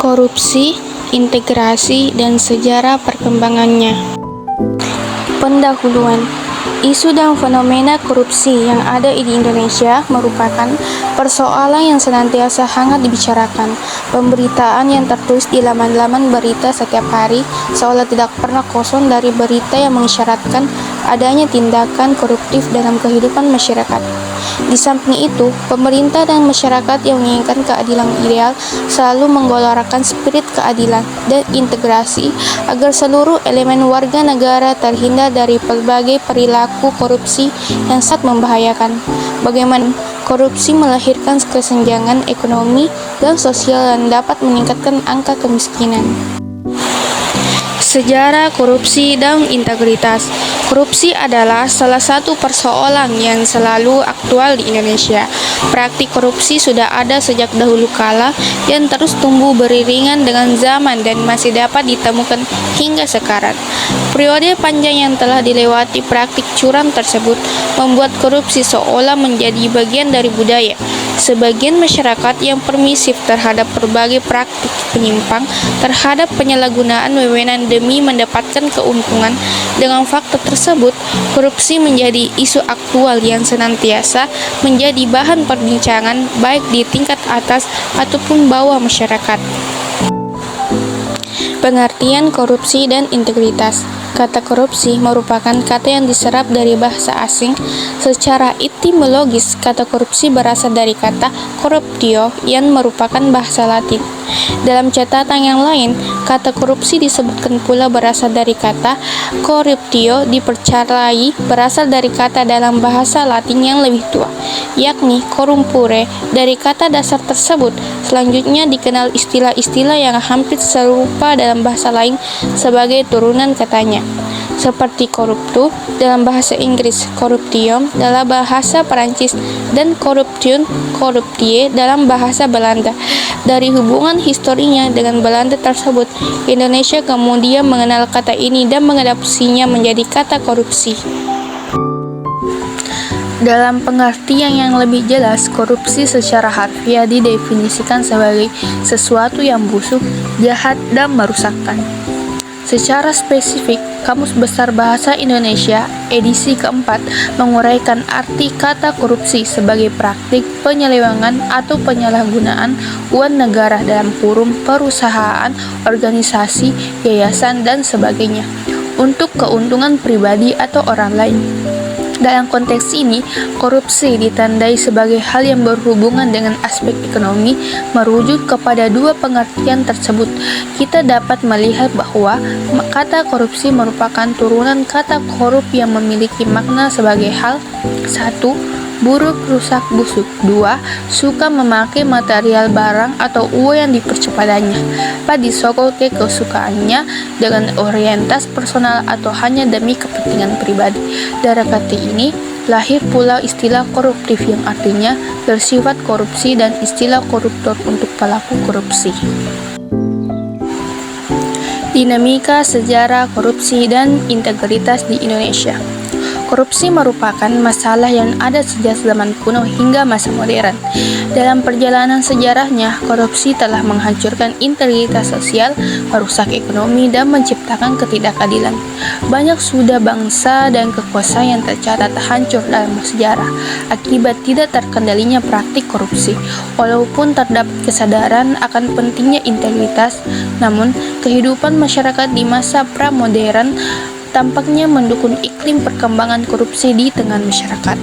Korupsi, integrasi, dan sejarah perkembangannya. Pendahuluan. Isu dan fenomena korupsi yang ada di Indonesia merupakan persoalan yang senantiasa hangat dibicarakan. Pemberitaan yang tertulis di laman-laman berita setiap hari seolah tidak pernah kosong dari berita yang mengisyaratkan adanya tindakan koruptif dalam kehidupan masyarakat. Di samping itu, pemerintah dan masyarakat yang menginginkan keadilan ideal selalu menggelorakan spirit keadilan dan integrasi agar seluruh elemen warga negara terhindar dari berbagai perilaku korupsi yang sangat membahayakan. Bagaimana korupsi melahirkan kesenjangan ekonomi dan sosial dan dapat meningkatkan angka kemiskinan. Sejarah korupsi dan integritas. Korupsi adalah salah satu persoalan yang selalu aktual di Indonesia. Praktik korupsi sudah ada sejak dahulu kala dan terus tumbuh beriringan dengan zaman dan masih dapat ditemukan hingga sekarang. Periode panjang yang telah dilewati praktik curam tersebut membuat korupsi seolah menjadi bagian dari budaya. Sebagian masyarakat yang permisif terhadap berbagai praktik penyimpang terhadap penyalahgunaan wewenang demi mendapatkan keuntungan. Dengan fakta tersebut, korupsi menjadi isu aktual yang senantiasa menjadi bahan perbincangan baik di tingkat atas ataupun bawah masyarakat. Pengertian korupsi dan integritas. Kata korupsi merupakan kata yang diserap dari bahasa asing. Secara etimologis, kata korupsi berasal dari kata corruptio yang merupakan bahasa Latin. Dalam catatan yang lain, kata korupsi disebutkan pula berasal dari kata corruptio, dipercayai berasal dari kata dalam bahasa Latin yang lebih tua, yakni corrumpere. Dari kata dasar tersebut, selanjutnya dikenal istilah-istilah yang hampir serupa dalam bahasa lain sebagai turunan katanya, seperti corrupto dalam bahasa Inggris, corruption dalam bahasa Perancis, dan corruption, corruptie dalam bahasa Belanda. Dari hubungan historinya dengan Belanda tersebut, Indonesia kemudian mengenal kata ini dan mengadopsinya menjadi kata korupsi. Dalam pengertian yang lebih jelas, korupsi secara harfiah didefinisikan sebagai sesuatu yang busuk, jahat, dan merusakkan. Secara spesifik, Kamus Besar Bahasa Indonesia edisi keempat menguraikan arti kata korupsi sebagai praktik penyelewengan atau penyalahgunaan uang negara dalam kurung perusahaan, organisasi, yayasan, dan sebagainya untuk keuntungan pribadi atau orang lain. Dalam konteks ini, korupsi ditandai sebagai hal yang berhubungan dengan aspek ekonomi. Merujuk kepada dua pengertian tersebut, kita dapat melihat bahwa kata korupsi merupakan turunan kata korup yang memiliki makna sebagai hal: 1. Buruk, rusak, busuk. 2. Suka memakai material barang atau uang yang dipercepatannya, disokong ke kesukaannya dengan orientasi personal atau hanya demi kepentingan pribadi. Dari kata ini lahir pula istilah koruptif yang artinya bersifat korupsi dan istilah koruptor untuk pelaku korupsi. Dinamika sejarah korupsi dan integritas di Indonesia. Korupsi merupakan masalah yang ada sejak zaman kuno hingga masa modern. Dalam perjalanan sejarahnya, korupsi telah menghancurkan integritas sosial, merusak ekonomi, dan menciptakan ketidakadilan. Banyak sudah bangsa dan kekuasaan yang tercatat hancur dalam sejarah akibat tidak terkendalinya praktik korupsi. Walaupun terdapat kesadaran akan pentingnya integritas, namun kehidupan masyarakat di masa pra-modern tampaknya mendukung iklim perkembangan korupsi di tengah masyarakat.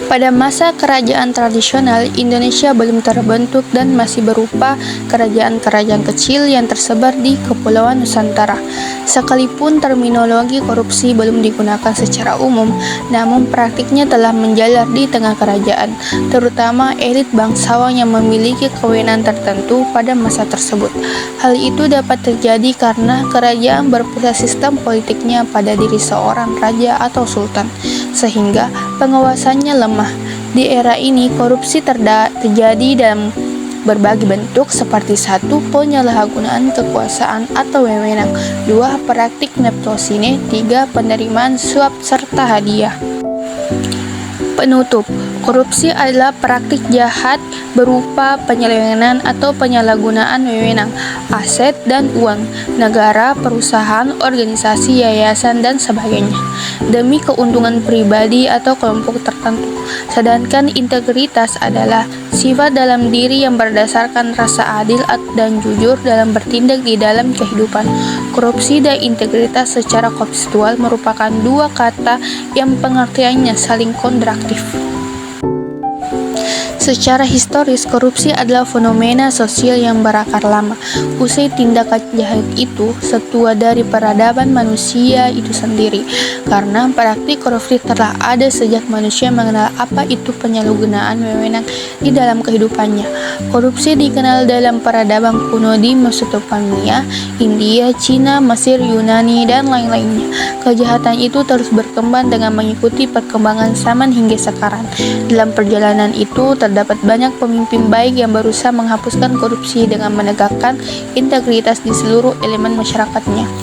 Pada masa kerajaan tradisional, Indonesia belum terbentuk dan masih berupa kerajaan-kerajaan kecil yang tersebar di Kepulauan Nusantara. Sekalipun terminologi korupsi belum digunakan secara umum, namun praktiknya telah menjalar di tengah kerajaan, terutama elit bangsawan yang memiliki kewenangan tertentu pada masa tersebut. Hal itu dapat terjadi karena kerajaan berpusat sistem politiknya pada diri seorang raja atau sultan, sehingga pengawasannya lemah. Di era ini, korupsi terjadi dalam berbagai bentuk seperti 1. Penyalahgunaan kekuasaan atau wewenang, 2. Praktik nepotisme, 3. Penerimaan suap serta hadiah. Penutup. Korupsi adalah praktik jahat berupa penyelewengan atau penyalahgunaan wewenang, aset, dan uang negara, perusahaan, organisasi, yayasan, dan sebagainya demi keuntungan pribadi atau kelompok tertentu. Sedangkan integritas adalah sifat dalam diri yang berdasarkan rasa adil dan jujur dalam bertindak di dalam kehidupan. Korupsi dan integritas secara kontekstual merupakan dua kata yang pengertiannya saling kontradiktif. Secara historis, korupsi adalah fenomena sosial yang berakar lama. Usai tindakan jahat itu, setua dari peradaban manusia itu sendiri. Karena praktik korupsi telah ada sejak manusia mengenal apa itu penyalahgunaan wewenang di dalam kehidupannya. Korupsi dikenal dalam peradaban kuno di Mesopotamia, India, Cina, Mesir, Yunani, dan lain-lainnya. Kejahatan itu terus berkembang dengan mengikuti perkembangan zaman hingga sekarang. Dalam perjalanan itu, terdapat banyak pemimpin baik yang berusaha menghapuskan korupsi dengan menegakkan integritas di seluruh elemen masyarakatnya.